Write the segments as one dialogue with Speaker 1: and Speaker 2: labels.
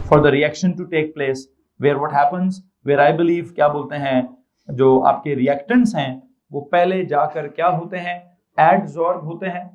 Speaker 1: for the reaction to take place where what happens, where I believe क्या बोलते हैं, जो आपके reactants हैं वो पहले जाकर क्या होते हैं, adsorb होते हैं,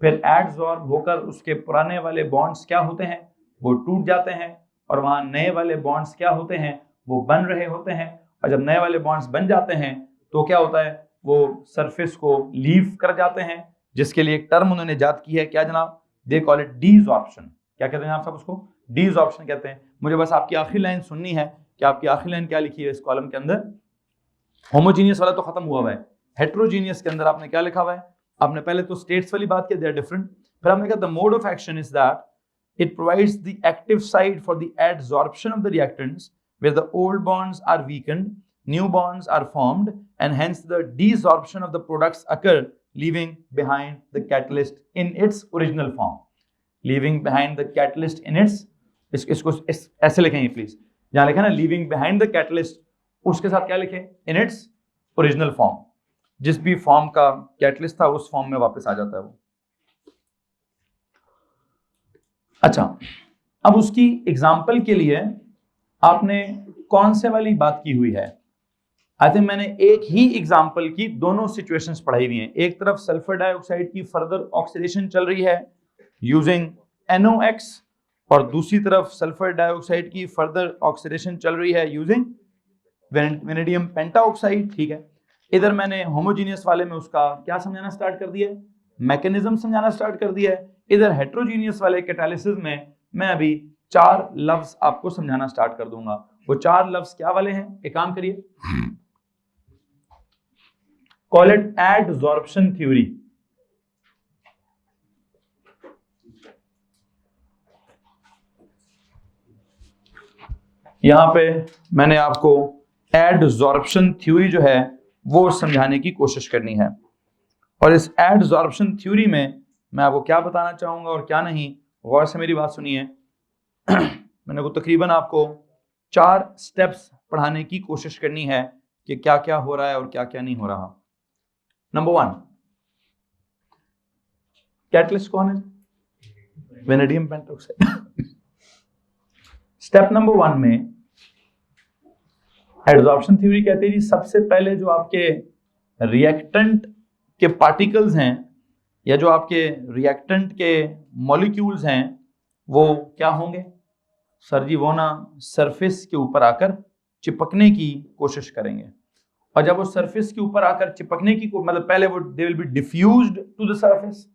Speaker 1: फिर adsorb होकर उसके पुराने वाले bonds क्या होते हैं, वो टूट जाते हैं, और वहां नए वाले bonds क्या होते हैं, वो बन रहे होते हैं, और जब नए वाले bonds बन जाते हैं तो क्या होता है, वो सरफेस को लीव कर जाते हैं, जिसके लिए एक टर्म उन्होंने इजाद की है, क्या जनाब, दे कॉल इट डीजॉर्प्शन। क्या कहते हैं आप सब उसको, डीजॉर्प्शन कहते हैं। मुझे बस आपकी आखिरी लाइन सुननी है कि आपकी आखिरी लाइन क्या लिखी है इस कॉलम के अंदर। होमोजीनियस वाला तो खत्म हुआ हुआ है, हेट्रोजीनियस के अंदर आपने क्या लिखा हुआ है, आपने पहले तो स्टेट्स वाली बात की, दे आर डिफरेंट, फिर आपने कहा the mode of action is that it provides the active site for the adsorption of the reactants where the old bonds are weakened, new bonds are formed, and hence the desorption of the products occur, leaving behind the catalyst in its original form. Leaving behind the catalyst in its, इसको ऐसे लिखेंगे please, जहां लिखा ना leaving behind the catalyst, उसके साथ क्या लिखें, in its original form, जिस भी फॉर्म का कैटलिस्ट था उस फॉर्म में वापस आ जाता है वो। अच्छा, अब उसकी एग्जाम्पल के लिए आपने कौन से वाली बात की हुई है, आई थिंक मैंने एक ही एग्जाम्पल की दोनों सिचुएशंस पढ़ाई हुई हैं। एक तरफ सल्फर डाइऑक्साइड की फर्दर ऑक्सीडेशन चल रही है यूजिंग NOx, और दूसरी तरफ सल्फर डाइऑक्साइड की फर्दर ऑक्सीडेशन चल रही है यूजिंग वेनेडियम पेंटाऑक्साइड। ठीक है, इधर मैंने होमोजीनियस वाले में उसका क्या समझाना स्टार्ट कर दिया है, मैकेनिज्म समझाना स्टार्ट कर दिया है। इधर हेट्रोजीनियस वाले कैटालिसिस में मैं अभी 4 लफ्ज आपको समझाना स्टार्ट कर दूंगा। वो 4 लफ्ज क्या वाले हैं, एक काम करिए, call it adsorption theory। यहां पे मैंने आपको एडसॉर्प्शन थ्योरी जो है वो समझाने की कोशिश करनी है, और इस एडसॉर्प्शन थ्योरी में मैं आपको क्या बताना चाहूंगा और क्या नहीं, गौर से मेरी बात सुनिए। मैंने को तकरीबन आपको 4 स्टेप्स पढ़ाने की कोशिश करनी है कि क्या क्या हो रहा है और क्या क्या नहीं हो रहा। नंबर 1, कैटलिस्ट कौन है, वेनेडियम पेंटाऑक्साइड। स्टेप नंबर 1 में एडसॉर्प्शन थ्योरी कहते हैं जी, सबसे पहले जो आपके रिएक्टेंट के पार्टिकल्स हैं या जो आपके रिएक्टेंट के मॉलिक्यूल्स हैं वो क्या होंगे सर जी, वो ना सरफेस के ऊपर आकर चिपकने की कोशिश करेंगे, और जब वो सरफेस के ऊपर आकर चिपकने की मतलब पहले वो they will be diffused to the surface,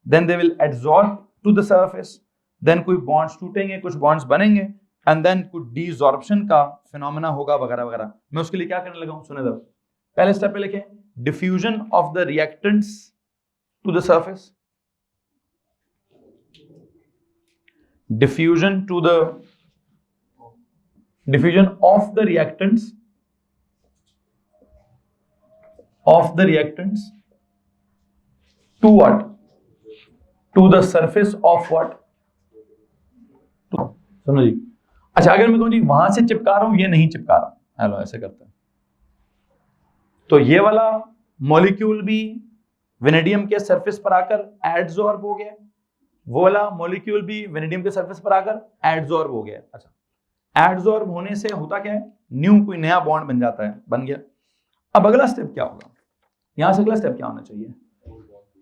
Speaker 1: then they will adsorb to the surface, then कोई बॉन्ड्स टूटेंगे, कुछ बॉन्ड्स बनेंगे, एंड देन कुछ डीसॉर्प्शन का फिनोमेना होगा वगैरह वगैरह। मैं उसके लिए क्या करने लगा हूं, सुने जब पहले स्टेप पे लिखें, diffusion of the reactants to the surface, diffusion of the reactants to what, to the surface of what, सुनो जी। अच्छा, अगर मैं कहूं जी वहां से चिपका रहा हूं, ये नहीं चिपका रहा, हेलो ऐसे करते हैं, तो ये वाला मॉलिक्यूल भी वेनेडियम के सरफेस पर आकर एडसॉर्ब हो गया, वो वाला मॉलिक्यूल भी वेनेडियम के सरफेस पर आकर एडसॉर्ब हो गया। अच्छा, एडसॉर्ब होने से होता क्या है, न्यू कोई नया बॉन्ड बन जाता है, बन गया। अब अगला स्टेप क्या होगा, यहां से अगला स्टेप क्या होना चाहिए,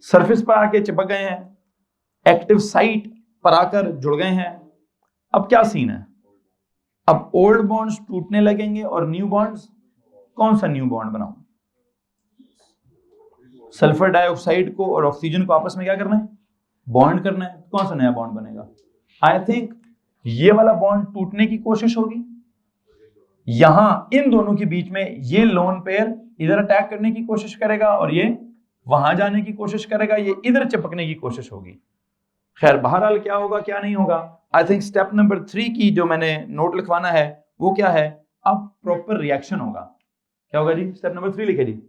Speaker 1: सरफेस पर आके चिपक गए हैं, एक्टिव साइट पर आकर जुड़ गए हैं। अब क्या सीन है, अब ओल्ड बॉन्ड्स टूटने लगेंगे और न्यू बॉन्ड्स, कौन सा न्यू बॉन्ड बनाऊं, सल्फर डाइऑक्साइड को और ऑक्सीजन को आपस में क्या करना है, बॉन्ड करना है, कौन सा नया बॉन्ड बनेगा, आई थिंक ये वाला बॉन्ड टूटने की कोशिश होगी, यहां इन दोनों के बीच में ये लोन पेयर इधर अटैक करने की कोशिश करेगा और ये वहां जाने की कोशिश करेगा, ये इधर चिपकने की कोशिश होगी। खैर बहरहाल क्या होगा क्या नहीं होगा, आई थिंक स्टेप नंबर 3 की जो मैंने नोट लिखवाना है वो क्या है, अब प्रॉपर रिएक्शन होगा। क्या होगा जी, स्टेप नंबर 3 लिखे जी,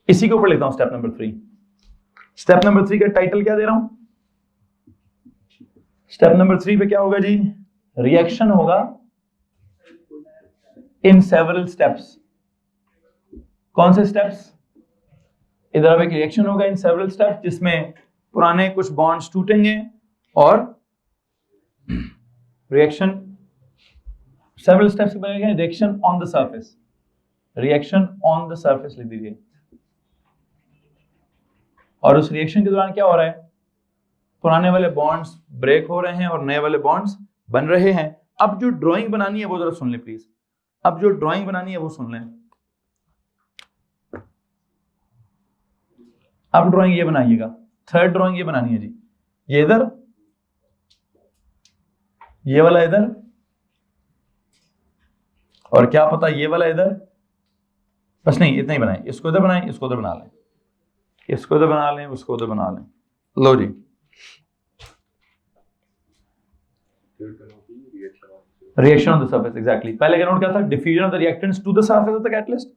Speaker 1: इसी के ऊपर लिखता हूं स्टेप नंबर 3। स्टेप नंबर 3 का टाइटल क्या दे रहा हूं, स्टेप नंबर 3 पे क्या होगा जी, रिएक्शन होगा इन सेवरल स्टेप्स। कौन से स्टेप्स, इधर अब एक रिएक्शन होगा इन सेवरल स्टेप्स जिसमें पुराने कुछ बॉन्ड्स टूटेंगे और रिएक्शन सेवरल स्टेप्स बनेगा। Reaction on the surface, reaction on the surface लिख दीजिए। और उस रिएक्शन के दौरान क्या हो रहा है, पुराने वाले बॉन्ड्स ब्रेक हो रहे हैं और नए वाले बॉन्ड्स बन रहे हैं। अब जो ड्राइंग बनानी है वो जरा सुन ले प्लीज, अब जो ड्राइंग बनानी है वो सुन लें। अब ड्राइंग ये बनाइएगा, थर्ड ड्राइंग ये बनानी है जी। ये इधर, ये वाला इधर, और क्या पता ये वाला इधर, बस नहीं इतना ही बनाए। इसको इधर बनाएं, इसको उधर बना लें, इसको उधर बना लें, उसको उधर बना लें। लो जी, reaction on the surface, exactly. पहले का नोट क्या था, diffusion of the reactants to the surface of the catalyst.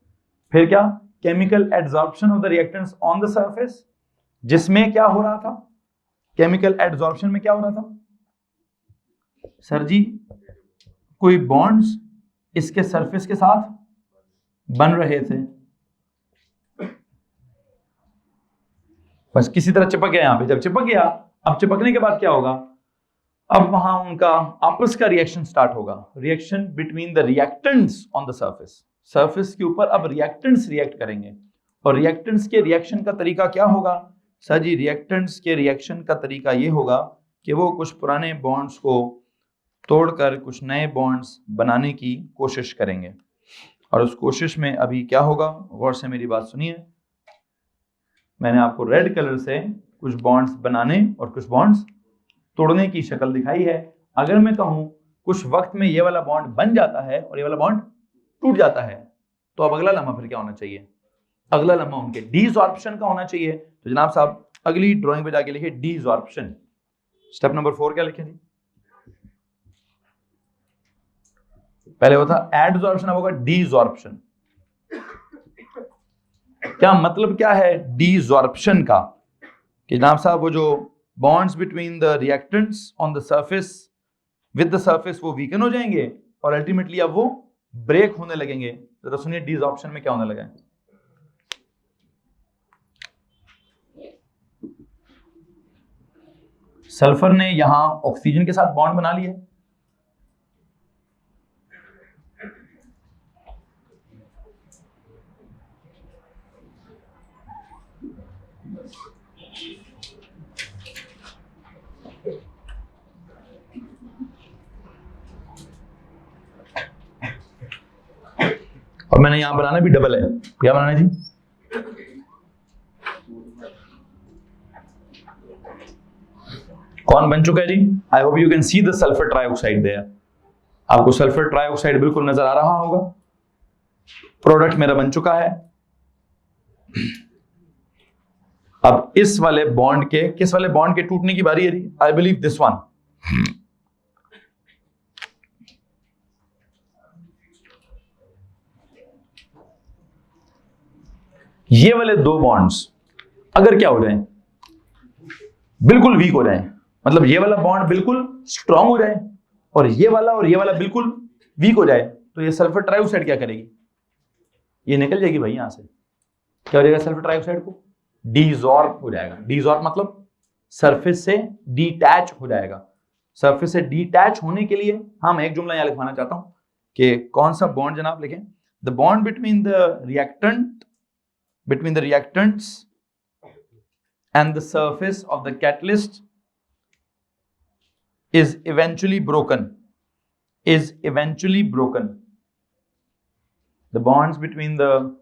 Speaker 1: फिर क्या, chemical adsorption of the reactants on the surface, जिसमें क्या हो रहा था, केमिकल एडजॉर्प्शन में क्या हो रहा था सर जी, कोई बॉन्ड्स इसके सरफेस के साथ बन रहे थे, बस किसी तरह चिपक गया यहां पे। जब चिपक गया, अब चिपकने के बाद क्या होगा, अब वहां उनका आपस का रिएक्शन स्टार्ट होगा। Reaction between the reactants on the surface, surface के ऊपर अब रिएक्टेंट्स रिएक्ट करेंगे। और रिएक्टेंट्स के रिएक्शन का तरीका क्या होगा सर जी, रिएक्टेंट्स के रिएक्शन का तरीका ये होगा कि वो कुछ पुराने बॉन्ड्स को तोड़कर कुछ नए बॉन्ड्स बनाने की कोशिश करेंगे। और उस कोशिश में अभी क्या होगा, गौर से मेरी बात सुनिए। मैंने आपको रेड कलर से कुछ बॉन्ड्स बनाने और कुछ बॉन्ड्स तोड़ने की शक्ल दिखाई है। अगर मैं कहूं कुछ वक्त में ये वाला बॉन्ड बन जाता है और ये वाला बॉन्ड टूट जाता है, तो अब अगला लम्हा फिर क्या होना चाहिए, अगला लम्हा उनके डीसॉर्प्शन का होना चाहिए। तो जनाब साहब अगली ड्राइंग पे जाके लिखिए डीसॉर्प्शन। स्टेप नंबर 4 क्या लिखें जी, पहले वो था एडसॉर्प्शन, अब होगा डीसॉर्प्शन। क्या मतलब क्या है डीसॉर्प्शन का, कि जनाब साहब वो जो bonds between the reactants on the surface with the surface वो वीकन हो जाएंगे और अल्टीमेटली अब वो ब्रेक होने लगेंगे। जरा सुनिए डीसॉर्प्शन में क्या होने लगा है। सल्फर ने यहां ऑक्सीजन के साथ बॉन्ड बना लिया, और मैंने यहां बनाना भी डबल है। क्या बनाना है जी, कौन बन चुका है जी, I hope you can see the sulphur trioxide there. आपको सल्फर ट्राइऑक्साइड बिल्कुल नजर आ रहा होगा। प्रोडक्ट मेरा बन चुका है। अब इस वाले बॉन्ड के, किस वाले बॉन्ड के टूटने की बारी है जी, आई बिलीव दिस वन। ये वाले दो बॉन्ड्स अगर क्या हो जाए, बिल्कुल वीक हो जाए, मतलब ये वाला बॉन्ड बिल्कुल स्ट्रांग हो जाए और ये वाला बिल्कुल वीक हो जाए, तो ये सल्फर ट्राइऑक्साइड क्या करेगी, ये निकल जाएगी भाई यहां से। क्या हो जाएगा सल्फर ट्राइऑक्साइड को, डीसॉर्ब हो जाएगा। डीसॉर्ब मतलब सरफेस से डिटैच हो जाएगा। सरफेस से डिटैच होने के लिए हम एक जुमला यहां लिखवाना चाहता हूं कि कौन सा बॉन्ड जनाब लिखें, the bond between the reactants and the surface of the catalyst is eventually broken. The bonds between the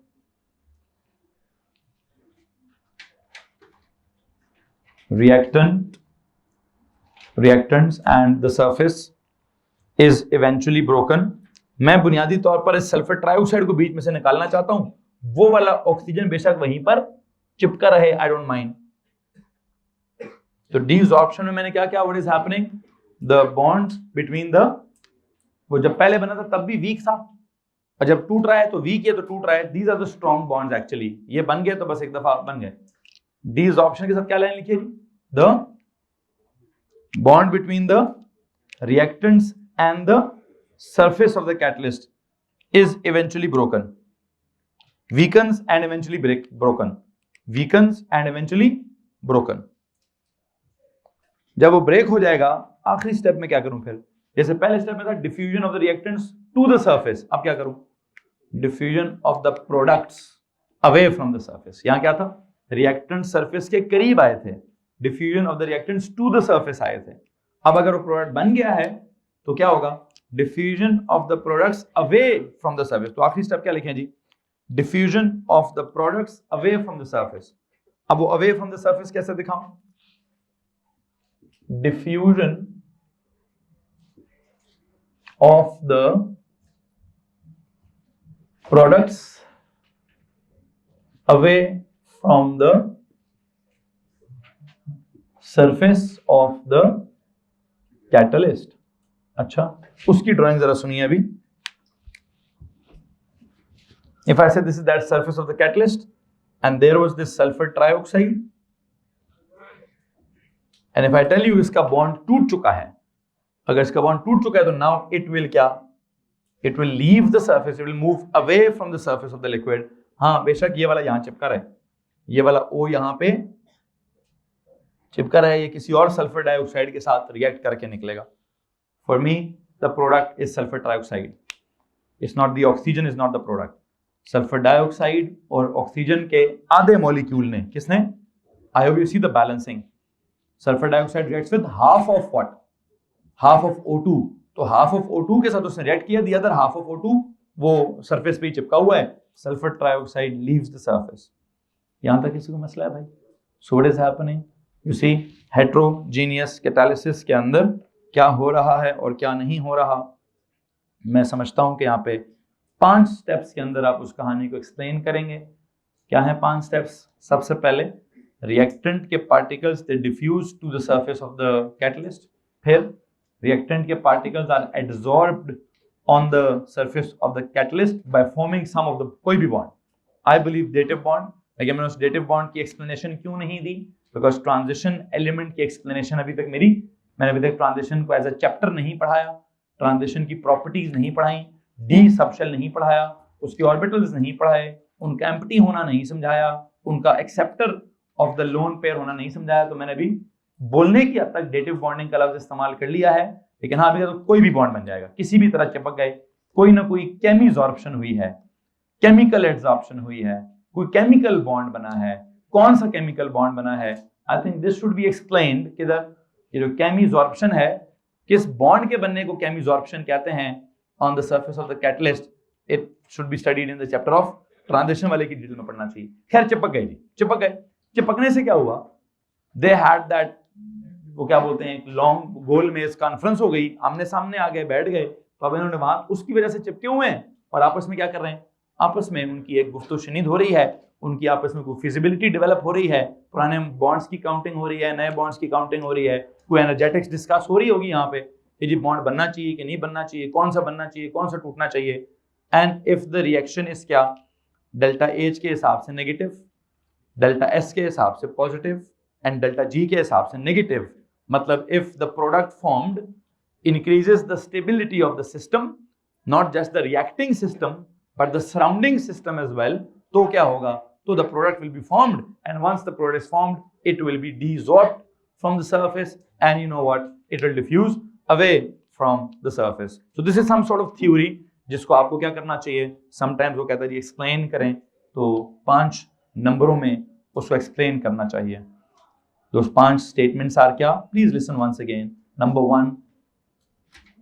Speaker 1: reactants and the surface is eventually broken. मैं बुनियादी तौर पर इस सल्फर ट्राइऑक्साइड को बीच में से निकालना चाहता हूं। वो वाला ऑक्सीजन बेशक वहीं पर चिपका रहे, आई डोंट माइंड। तो डीसॉर्प्शन में मैंने क्या क्या, what is happening, the bonds between the, वो जब पहले बना था तब भी वीक था और जब टूट रहा है तो वीक है, तो टूट रहा है। These are the strong bonds actually. ये बन गए तो बस एक दफा बन गए। डीसॉर्प्शन के साथ क्या लाइन लिखिए, the bond between the reactants and the surface of the catalyst is eventually broken, weakens and eventually broken, weakens and eventually broken। जब वो ब्रेक हो जाएगा आखिरी स्टेप में क्या करूं फिर? जैसे पहले स्टेप में था diffusion of the reactants to the surface, अब क्या करूं? Diffusion of the products away from the surface. यहां क्या था? रिएक्टेंट सरफेस के करीब आए थे, diffusion of the reactants to the surface आए थे। अब अगर वो प्रोडक्ट बन गया है तो क्या होगा? Diffusion of the products away from the surface. तो आखिरी स्टेप क्या लिखें जी? Diffusion of the products away from the surface. अब वो अवे फ्रॉम द सरफेस कैसे दिखाऊं? Diffusion of the products away from the surface of the catalyst. अच्छा, उसकी ड्राइंग जरा सुनिए अभी। If I say this is that surface of the catalyst and there was this sulfur trioxide, and if I tell you इसका bond टूट चुका है, अगर इसका बॉन्ड टूट चुका है तो now it will क्या? It will leave the surface, it will move away from the surface of the liquid। हाँ बेशक ये वाला यहाँ चिपका रहे, ये वाला O यहाँ पे चिपका रहा है, ये किसी और सल्फर डाइऑक्साइड के साथ रिएक्ट करके निकलेगा। For me the product is sulfur trioxide, it's not the oxygen is not the product। Sulphur dioxide और ऑक्सीजन के आधे मॉलिक्यूल ने, किसने? आई hope you see the balancing. Sulphur dioxide reacts with half of what? Half of O2। तो half of O2 के साथ उसने react किया, the other half of O2 वो सरफेस पे चिपका हुआ है। Sulphur trioxide leaves the surface. यहां तक किसी को मसला है भाई? So what is happening? You see heterogeneous catalysis के अंदर क्या हो रहा है और क्या नहीं हो रहा। मैं समझता हूं कि यहाँ पे 5 स्टेप्स के अंदर आप उस कहानी को एक्सप्लेन करेंगे। क्या है 5 स्टेप्स? सबसे पहले रिएक्टेंट के particles they diffuse to the surface of the catalyst. फिर रिएक्टेंट के particles are adsorbed on the surface of the catalyst by forming some of the कोई भी bond. I believe dative bond. लेकिन मैंने उस डेटिव बॉन्ड की explanation क्यों नहीं दी? बिकॉज ट्रांजिशन एलिमेंट की एक्सप्लेनेशन मैंने अभी तक ट्रांजिशन को एज अ चैप्टर नहीं पढ़ाया, ट्रांजिशन की प्रॉपर्टीज नहीं पढ़ाई, डी सबशेल नहीं पढ़ाया, उसके ऑर्बिटल्स नहीं पढ़ाए, उनका एम्प्टी होना नहीं समझाया, उनका acceptor of the lone pair होना नहीं समझाया। तो मैंने अभी बोलने की हद तक डेटिव बॉन्डिंग का लफ्ज इस्तेमाल कर लिया है। लेकिन हाँ अभी तो कोई भी बॉन्ड बन जाएगा, किसी भी तरह चिपक गए, कोई ना कोई केमिजॉर्प्शन हुई है, केमिकल एड्सॉर्प्शन हुई है, कोई केमिकल बॉन्ड बना है। कौन सा केमिकल बॉन्ड बना है? I think this should be explained कि ये जो केमिजॉर्प्शन है, किस बॉन्ड के बनने को केमिजॉर्प्शन कहते हैं on the surface of the catalyst, it should be studied in the chapter of transition वाले की डिटेल में पढ़ना चाहिए। खैर चिपक गए जी, चिपक गए। चिपकने से क्या हुआ? They had that, वो क्या बोलते हैं, एक लॉन्ग गोल मेज कॉन्फ्रेंस हो गई, आमने सामने आ गए, बैठ गए। तो अब इन्होंने वहां उसकी वजह से चिपके हुए हैं और आपस में क्या कर रहे हैं? आपस में उनकी एक गुफ्तगू शुनीद हो रही है, उनकी आपस में कोई फिजिबिलिटी डेवलप हो रही है, पुराने बॉन्ड्स की काउंटिंग हो रही है, नए बॉन्ड्स की काउंटिंग हो रही है, कोई एनर्जेटिक्स डिस्कस हो रही होगी यहाँ पे कि जी बॉन्ड बनना चाहिए कि नहीं बनना चाहिए, कौन सा बनना चाहिए, कौन सा टूटना चाहिए। And if the reaction is क्या? डेल्टा एच के हिसाब से नेगेटिव, डेल्टा एस के हिसाब से पॉजिटिव एंड डेल्टा जी के हिसाब से नेगेटिव। मतलब if the product formed increases the stability of the system, not just the reacting system but the surrounding system as well, तो क्या होगा? तो the product will be formed and once the product is formed it will be desorbed from the surface and you know what, it will diffuse away from the surface। so this is some sort of theory जिसको आपको क्या करना चाहिए? sometimes वो कहता है जी explain करें, तो 5 नंबरों में उसको एक्सप्लेन करना चाहिए। those 5 statements are क्या? please listen once again। number 1,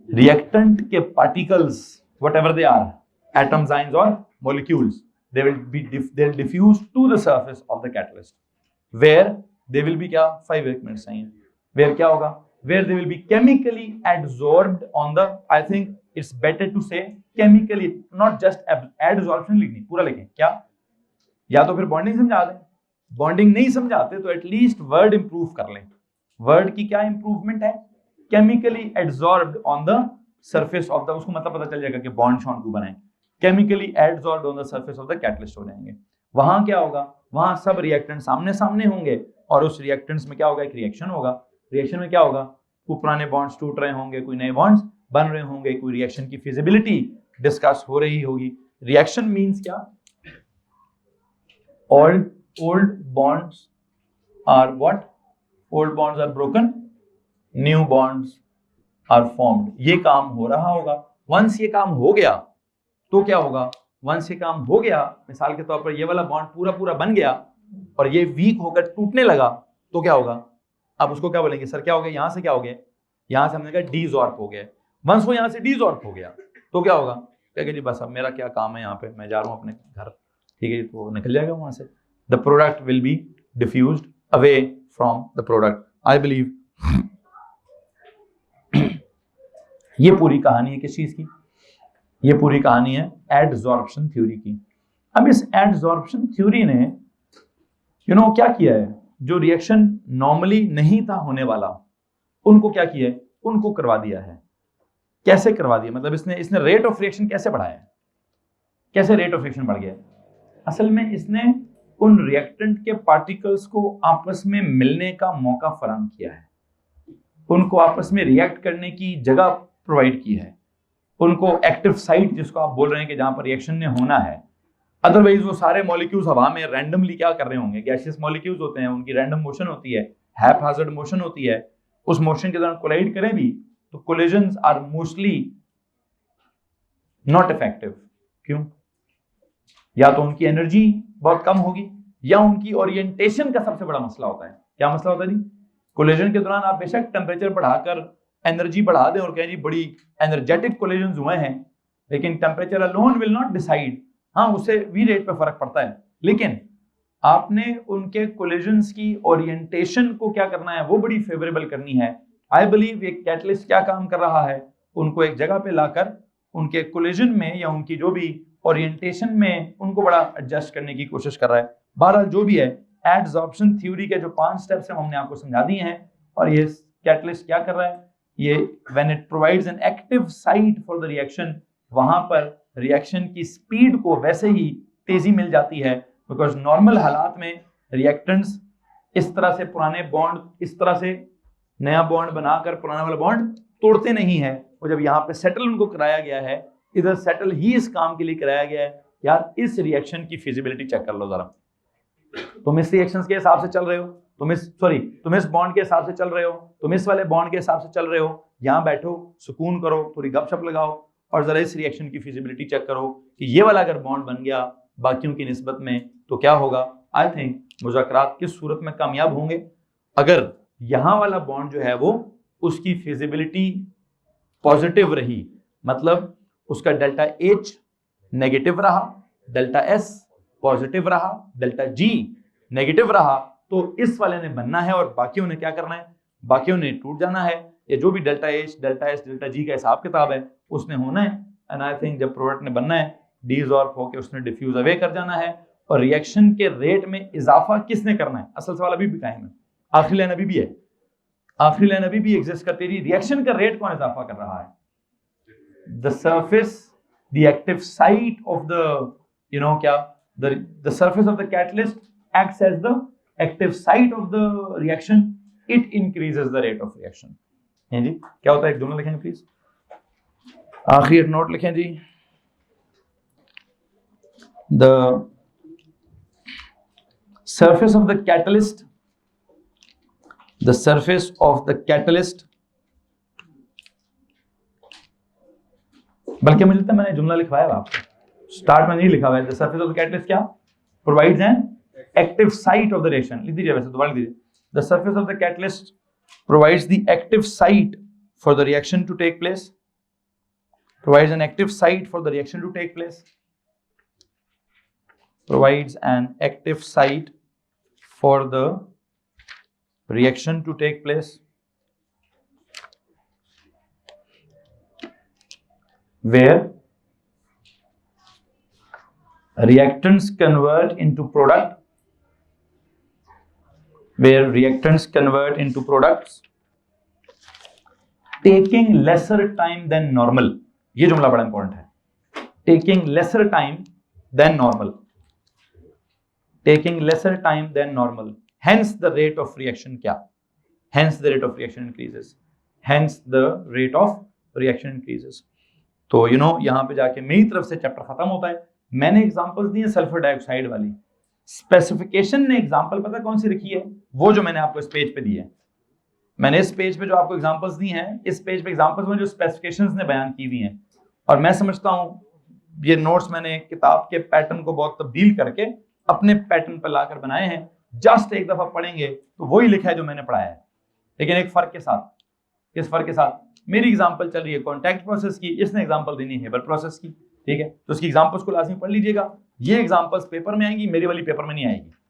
Speaker 1: reactant के particles whatever they are, atoms, ions or molecules, they'll diffuse to the surface of the catalyst where they will be क्या? 5 minutes चाहिए। where क्या होगा? where they will be chemically adsorbed on the, I think it's better to say chemically, not just adsorption लिखनी, पूरा लिखें क्या? या तो फिर बॉन्डिंग समझा दें, बॉन्डिंग नहीं समझाते तो एटलीस्ट वर्ड इंप्रूव कर लें। वर्ड की क्या इंप्रूवमेंट है? Chemically adsorbed on the surface of the, उसको मतलब पता चल जाएगा कि बॉन्ड शॉन्ड को बनाए, chemically adsorbed on the surface of the catalyst हो जाएंगे। वहां क्या होगा? वहां सब रिएक्टेंट सामने सामने होंगे और उस रिएक्टेंट्स में क्या होगा? एक रिएक्शन होगा। रिएक्शन में क्या होगा? कोई पुराने बॉन्ड्स टूट रहे होंगे, कोई नए बॉन्ड्स बन रहे होंगे, कोई रिएक्शन की फिजिबिलिटी डिस्कस हो रही होगी। रिएक्शन मींस क्या? old bonds are what? Old bonds are broken new bonds are formed. ये काम हो रहा होगा। वंस ये काम हो गया तो क्या होगा, वंस ये काम हो गया, मिसाल के तौर पर ये वाला बॉन्ड पूरा पूरा बन गया और ये वीक होकर टूटने लगा तो क्या होगा, आप उसको क्या बोलेंगे, सर क्या हो गया, यहां से क्या हो गया, यहां से हमने कहा डीजॉर्ब हो गया। वंस वो यहां से डीजॉर्ब हो गया तो क्या होगा, कहेगा जी बस अब मेरा क्या काम है यहाँ पे, मैं जा रहा हूँ अपने घर, ठीक है, तो निकल जाएगा वहां से। The product will be diffused away from the product. I believe ये पूरी कहानी है किस चीज की, ये पूरी कहानी है एडजॉर्प्शन थ्योरी की। अब इस एडजॉर्प्शन थ्योरी ने क्या किया है, जो रिएक्शन नॉर्मली नहीं था होने वाला उनको क्या किया है, उनको करवा दिया है। कैसे करवा दिया, मतलब इसने रेट ऑफ रिएक्शन कैसे बढ़ाया है, कैसे रेट ऑफ रिएक्शन बढ़ गया है। असल में इसने उन रिएक्टेंट के पार्टिकल्स को आपस में मिलने का मौका फराहम किया है, उनको आपस में रिएक्ट करने की जगह प्रोवाइड की है, उनको एक्टिव साइट जिसको आप बोल रहे हैं कि जहां पर रिएक्शन ने होना है। अदरवाइज वो सारे मॉलिक्यूल्स हवा में रैंडमली क्या कर रहे होंगे, गैसियस मॉलिक्यूल्स होते हैं, उनकी रैंडम मोशन होती है, हैपहाजार्ड मोशन होती है, उस मोशन के दौरान कोलाइड करें भी तो collisions are mostly not effective. क्यों, या तो उनकी एनर्जी बहुत कम होगी या उनकी ओरिएंटेशन का सबसे बड़ा मसला होता है। क्या मसला होता है जी, कोलिजन के दौरान आप बेशक टेम्परेचर बढ़ाकर एनर्जी बढ़ा दें और कहें जी बड़ी एनर्जेटिक कोलिजन्स हुए हैं, लेकिन temperature alone will not decide, हाँ उससे वी रेट पे फर्क पड़ता है, लेकिन आपने उनके कोलिजन्स की ओरिएंटेशन को क्या करना है, वो बड़ी फेवरेबल करनी है। आई बिलीव एक कैटलिस्ट क्या काम कर रहा है, उनको एक जगह पे लाकर उनके कोलिजन में या उनकी जो भी ओरिएंटेशन में उनको बड़ा एडजस्ट करने की कोशिश कर रहा है। बहरहाल जो भी है, एडजॉर्प्शन थ्योरी के जो 5 स्टेप्स हैं हमने आपको समझा दिए हैं। और ये कैटलिस्ट क्या कर रहा है, ये when it provides an active site for the reaction, वहां पर रिएक्शन की स्पीड को वैसे ही तेजी मिल जाती है, बिकॉज नॉर्मल हालात में रिएक्टेंट्स इस तरह से पुराने बॉन्ड, इस तरह से नया बॉन्ड बनाकर पुराना वाला बॉन्ड तोड़ते नहीं है। और जब यहाँ पे सेटल उनको कराया गया है, इधर सेटल ही इस काम के लिए कराया गया है, यार इस रिएक्शन की फिजिबिलिटी चेक कर लो जरा, तुम इस रिएक्शंस के हिसाब से चल रहे हो, तुम इस बॉन्ड के हिसाब से चल रहे हो, तुम इस वाले बॉन्ड के हिसाब से चल रहे हो, यहाँ बैठो, सुकून करो, थोड़ी गपशप लगाओ और जरा इस रिएक्शन की फिजिबिलिटी चेक करो कि ये वाला अगर बॉन्ड बन गया बाकियों की निस्बत में तो क्या होगा। आई थिंक मुज़ाकरात किस सूरत में कामयाब होंगे, अगर यहाँ वाला बॉन्ड जो है वो उसकी फिजिबिलिटी पॉजिटिव रही, मतलब उसका डेल्टा H नेगेटिव रहा, डेल्टा S पॉजिटिव रहा, डेल्टा G नेगेटिव रहा, तो इस वाले ने बनना है और बाकियों ने क्या करना है, बाकियों ने टूट जाना है। ये जो भी delta H, delta S, delta G का हिसाब किताब है उसने होना है। एंड आई थिंक जब प्रोडक्ट ने बनना है, डीजॉर्ब होकर उसने डिफ्यूज अवे कर जाना है। और रिएक्शन के रेट में इजाफा किसने करना है, असल सवाल अभी भी कायम है, आखिरी लाइन अभी भी है, आखिरी लाइन अभी भी एग्जिस्ट करती है। रिएक्शन का रेट कौन इजाफा कर रहा है, the surface, the active site of the, the surface of the catalyst acts as the active site of the reaction, it increases the rate of reaction। हैं जी, क्या होता है, एक दोनों लिखेंगे प्लीज, आखिरी नोट लिखें जी। the surface of the catalyst, the surface of the catalyst, बल्कि मुझे लगता है मैंने जुमला लिखवाया है आपको, स्टार्ट में नहीं लिखा हुआ है। The surface of the catalyst क्या provides an active site of the reaction, लिख दीजिए, वैसे दोबारा लिख दीजिए। The surface of the catalyst provides the active site for the reaction to take place, provides an active site for the reaction to take place, provides an active site for the reaction to take place, where reactants convert into product, where reactants convert into products taking lesser time than normal। ये जुमला बड़ा important है, taking lesser time than normal, taking lesser time than normal, hence the rate of reaction क्या, hence the rate of reaction increases, hence the rate of reaction increases। तो यहां पे जाके मेरी तरफ से चैप्टर खत्म होता है। मैंने एग्जांपल्स दिए सल्फर डाइऑक्साइड वाली, स्पेसिफिकेशन ने एग्जांपल पता कौन सी रखी है, वो जो मैंने आपको इस पेज पे दी है, मैंने इस पेज पे जो आपको एग्जांपल्स दी हैं, इस पेज पे एग्जांपल्स में जो स्पेसिफिकेशंस ने बयान की हुई हैं, और मैं समझता हूँ ये नोट्स मैंने किताब के पैटर्न को बहुत तब्दील करके अपने पैटर्न पर लाकर बनाए हैं। जस्ट एक दफा पढ़ेंगे तो वही लिखा है जो मैंने पढ़ाया है, लेकिन एक फर्क के साथ। किस फर्क के साथ? मेरी एग्जांपल चल रही है कॉन्टैक्ट प्रोसेस की, इसने एग्जांपल देनी है हेबर प्रोसेस की, ठीक है? तो उसकी एग्जांपल्स को लाजमी पढ़ लीजिएगा। ये एग्जांपल्स पेपर में आएंगी, मेरी वाली पेपर में नहीं आएगी।